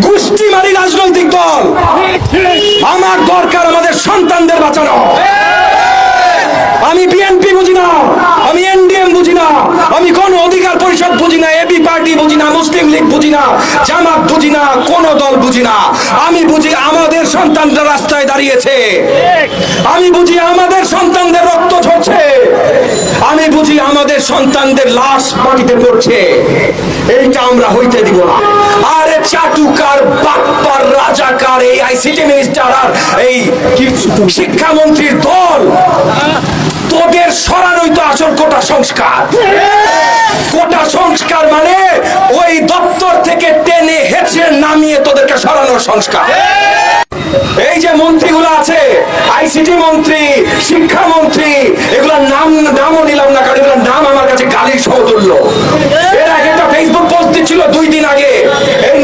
গোষ্ঠীমারি রাজনৈতিক দল। আমার দরকার আমাদের সন্তানদের বাঁচানো। আমি বিএনপি বুঝি না, আমি এনডিএম বুঝি না, আমি কোন অধিকার পরিষদ বুঝি না, এবি পার্টি বুঝি না, মুসলিম লীগ বুঝি না, জামাত বুঝি না, কোন দল বুঝি না। আমি বুঝি আমাদের সন্তানরা রাস্তায় দাঁড়িয়েছে, আমি বুঝি আমাদের সন্তানদের রক্ত ঝরছে, আমি বুঝি আমাদের সন্তানদের লাশ মাটিতে পড়ছে। এইটা আমরা হইতে দিব না। আরে চাটুকার বাটপার রাজাকার এই আইসিটি মিনিস্টার আর এই শিক্ষামন্ত্রীর দল, তোদের সরানোই তো আসল কোটা সংস্কার। কোটা সংস্কার মানে ওই দপ্তর থেকে টেনে হেঁচড়ে নামিয়ে তোদেরকে সরানোর সংস্কার। এই যে মন্ত্রীগুলো আছে, আইসিটি মন্ত্রী, শিক্ষামন্ত্রী, এগুলোর নামও নিলাম না, কারণ এগুলোর নাম আমার কাছে গালির সমতুল্য। এর আগে একটা ফেসবুক পোস্ট দিচ্ছিল 2 দিন আগে, এই